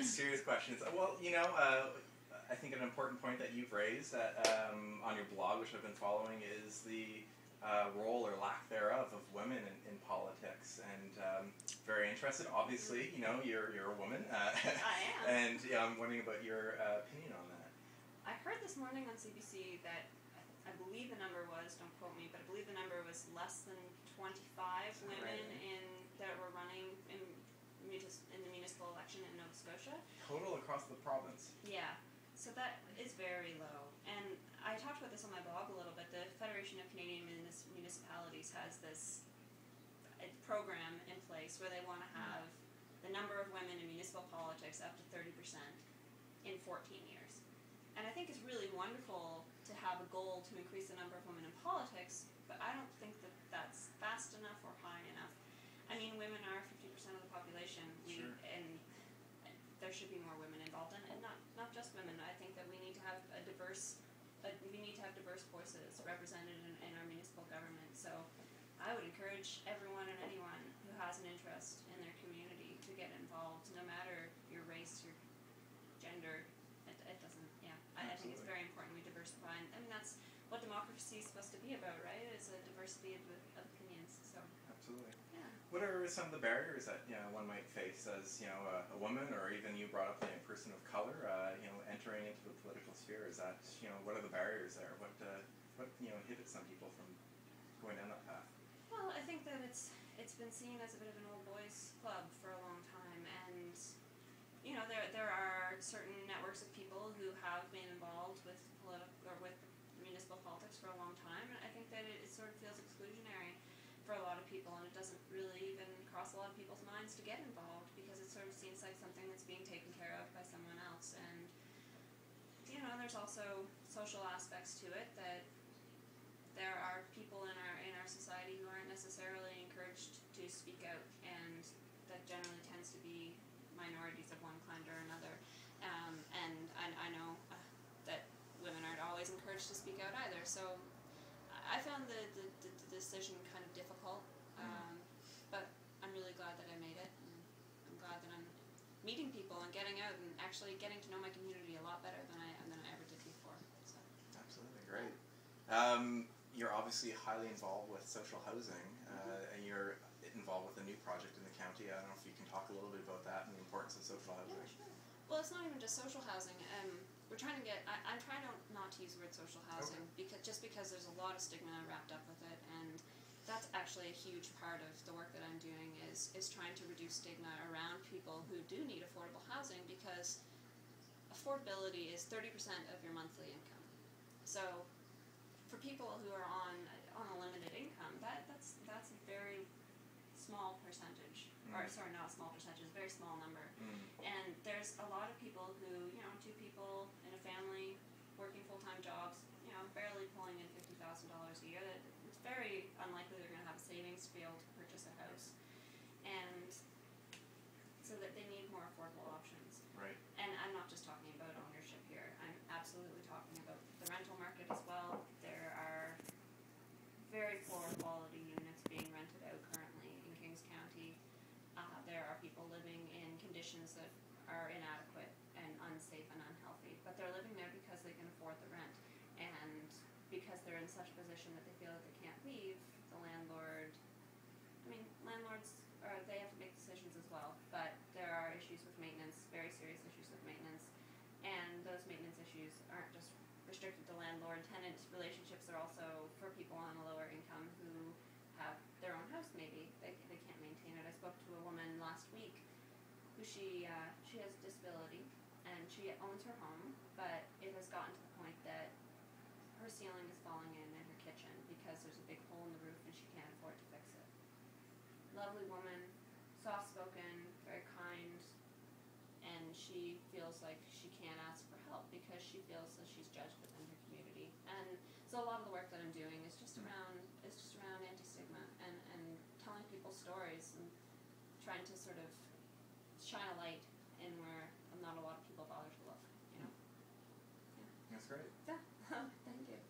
Serious questions. Well, I think an important point that you've raised on your blog, which I've been following, is the role or lack thereof of women in politics. And very interested. Obviously, you're a woman. I am. And I'm wondering about your opinion on that. I heard this morning on CBC that I believe the number was, don't quote me, but I believe the number was less than 25 women that were running in the municipal election in Nova Scotia. Total across the province. Yeah, so that is very low. And I talked about this on my blog a little bit. The Federation of Canadian Municipalities has this program in place where they want to have the number of women in municipal politics up to 30% in 14 years. And I think it's really wonderful to have a goal to increase the number of women in politics, but I don't think that that's fast enough or high enough. I mean, women are 50% of the population, Sure. And there should be more women involved, and not just women. I think that we need to have diverse voices represented in our municipal government. So I would encourage everyone and anyone who has an interest in their community to get involved, no matter your race, your gender. It doesn't. Yeah, I think it's very important we diversify, and I mean that's what democracy is supposed to be about, right? It's a diversity of opinions. So absolutely. Yeah. What are some of the barriers that one might face as a woman, or even you brought up a person of color, entering into the political sphere? Is that what are the barriers there? What inhibits some people from going down that path? Well, I think that it's been seen as a bit of an old boys club for a long time, and there are certain networks of people who have been involved with municipal politics for a long time, and I think that it sort of feels exclusionary for a lot of people, and it doesn't really even cross a lot of people's minds to get involved because it sort of seems like something that's being taken care of by someone else. And there's also social aspects to it, that there are people in our society who aren't necessarily encouraged to speak out, and that generally tends to be minorities of one kind or another. And I know that women aren't always encouraged to speak out either. So I found the decision kind of difficult, but I'm really glad that I made it, and I'm glad that I'm meeting people and getting out and actually getting to know my community a lot better than I ever did before. So. Absolutely, great. You're obviously highly involved with social housing, and you're involved with a new project in the county. I don't know if you can talk a little bit about that and the importance of social housing. Yeah, sure. Well, it's not even just social housing. We're trying to I'm trying not to use the word social housing, because there's a lot of stigma wrapped up with it, and that's actually a huge part of the work that I'm doing is trying to reduce stigma around people who do need affordable housing, because affordability is 30% of your monthly income. So for people who are on a limited income, that's a very small percentage, or sorry, not a small percentage, a very small number. And there's a lot of people who, two people in a family working full-time jobs, barely pulling in $50,000 a year. It's very unlikely they're going to have a savings to be able to purchase a house, and so that they need more affordable options. Right. And I'm not just talking about ownership here. I'm absolutely talking about the rental market as well. There are very poor quality units being rented out currently in Kings County. There are people living in conditions that are inadequate and unsafe and unhealthy, but they're living there because they can afford the rent, and because they're in such a position that they feel that they can't leave. Landlords they have to make decisions as well, but there are issues with maintenance, very serious issues with maintenance, and those maintenance issues aren't just restricted to landlord-tenant relationships. They're also for people on a lower income who have their own house. Maybe they can't maintain it. I spoke to a woman last week who she has disability, and she owns her home, but it has gotten to the point that her ceiling is falling in her kitchen because there's a big hole in the roof and she can't afford to fix it. Lovely woman, soft-spoken, very kind, and she feels like she can't ask for help because she feels that she's judged within her community. And so a lot of the work that I'm doing is just around anti-stigma and telling people stories and trying to sort of shine a light in where not a lot of people bother to look. Yeah. That's great. Yeah. Thank you.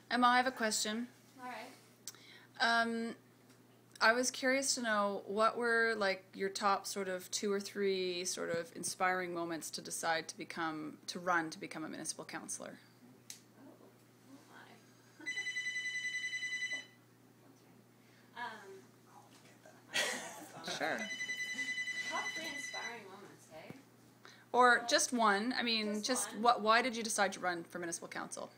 Emma, I have a question. All right. I was curious to know what were like your top sort of 2 or 3 sort of inspiring moments to decide to become a municipal councillor. Oh my. Sure. Top 3 inspiring moments, eh? Or just one. I mean, Just one. what? Why did you decide to run for municipal council?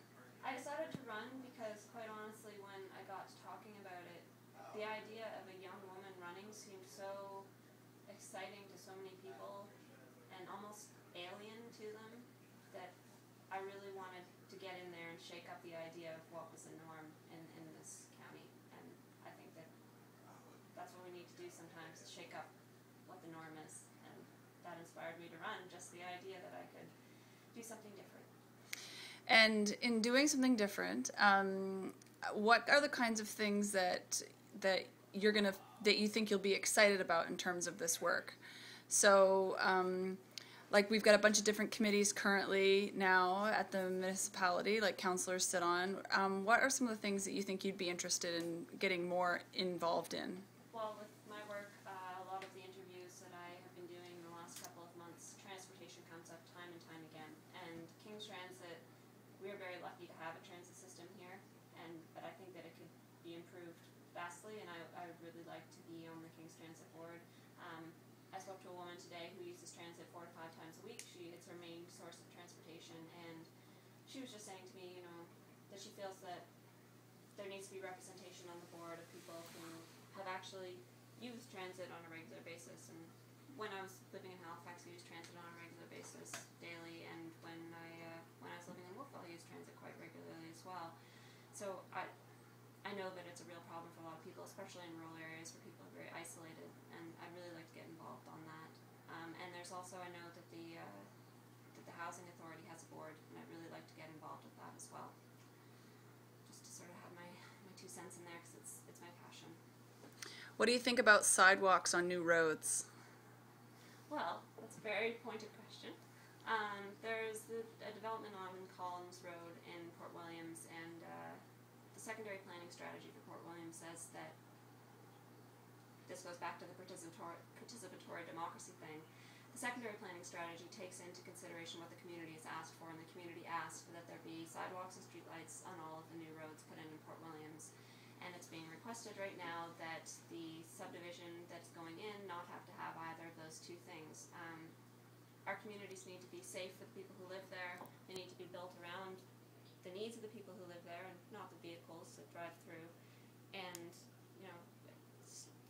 I decided to run because, quite honestly, when I got to talking about it, the idea of a young woman running seemed so exciting to so many people and almost alien to them that I really wanted to get in there and shake up the idea of what was the norm in this county. And I think that that's what we need to do sometimes, is shake up what the norm is. And that inspired me to run, just the idea that I could do something different. And in doing something different, what are the kinds of things that you think you'll be excited about in terms of this work? So, like we've got a bunch of different committees currently now at the municipality, like councillors sit on. What are some of the things that you think you'd be interested in getting more involved in? Well, with my work, a lot of the interviews that I have been doing in the last couple of months, transportation comes up time and time again. And King's Transit, we are very lucky to have a transit system here, but I think that it could be improved vastly, and I would really like to be on the King's Transit board. I spoke to a woman today who uses transit 4 to 5 times a week. It's her main source of transportation, and she was just saying to me, that she feels that there needs to be representation on the board of people who have actually used transit on a regular basis. And when I was living in Halifax, I used transit on a regular basis daily, and when I was living in Wolfville, I used transit quite regularly as well. So I know that it's a real problem for a lot of people, especially in rural areas where people are very isolated, and I'd really like to get involved on that. And there's also, I know that the Housing Authority has a board, and I'd really like to get involved with that as well. Just to sort of have my 2 cents in there, because it's my passion. What do you think about sidewalks on new roads? Well, that's a very pointed question. There's a development on Collins Road in Port Williams, and the secondary planning strategy for Port Williams says that this goes back to the participatory democracy thing. The secondary planning strategy takes into consideration what the community has asked for, and the community asked that there be sidewalks and streetlights on all of the new roads put in Port Williams. And it's being requested right now that the subdivision that's going in not have to have either of those 2 things. Our communities need to be safe for the people who live there. They need to be built around the needs of the people who live there, and not the vehicles that drive through. And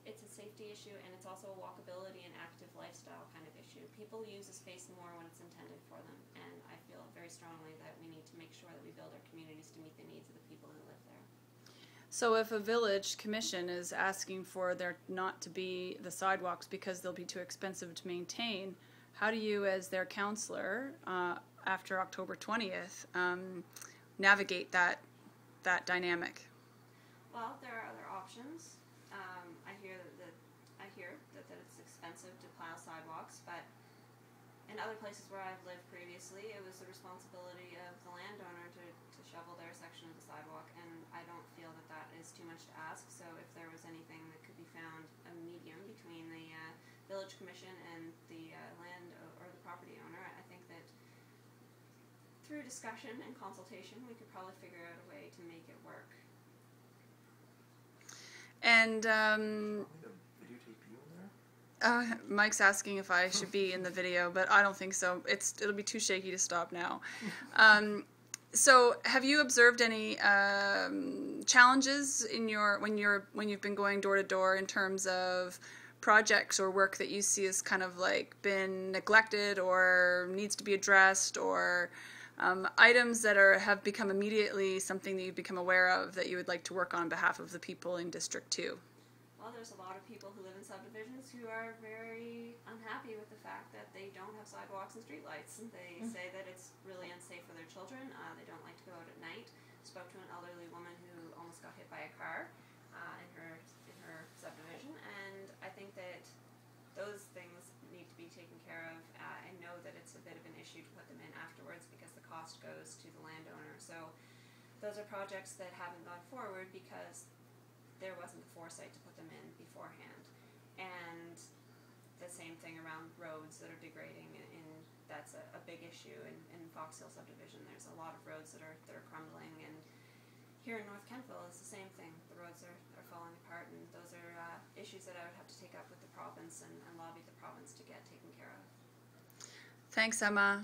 it's a safety issue, and it's also a walkability and active lifestyle kind of issue. People use a space more when it's intended for them, and I feel very strongly that we need to make sure that we build our communities to meet the needs of the people who live there. So if a village commission is asking for there not to be the sidewalks because they'll be too expensive to maintain, how do you, as their councillor, after October 20th, navigate that dynamic? Well, there are other options. I hear that it's expensive to plow sidewalks, but in other places where I've lived previously, it was the responsibility of the landowner to shovel their section of the sidewalk, and I don't feel that is too much to ask. So if there was anything that could be found, a medium between the village commission and the land or the property owner, I think that through discussion and consultation, we could probably figure out a way to make it work. And Mike's asking if I should be in the video, but I don't think so. It'll be too shaky to stop now. So, have you observed any challenges in when you've been going door to door in terms of projects or work that you see as kind of like been neglected or needs to be addressed, or items that have become immediately something that you've become aware of that you would like to work on behalf of the people in District 2? Well, there's a lot of people who live in subdivisions who are very unhappy with the fact that they don't have sidewalks and streetlights. And they say that it's really unsafe for their children. They don't like to go out at night. Spoke to an elderly woman who almost got hit by a car in her subdivision, and I think that those things need to be taken care of. I know that it's a bit of an issue to put them in afterwards because the cost goes to the landowner. So those are projects that haven't gone forward because there wasn't the foresight to put them in beforehand. And the same thing around roads that are degrading, and that's a big issue in Fox Hill subdivision. There's a lot of roads that are crumbling, and here in North Kentville it's the same thing. The roads are falling apart, and those are issues that I would have to take up with the province and lobby the province to get taken care of. Thanks, Emma.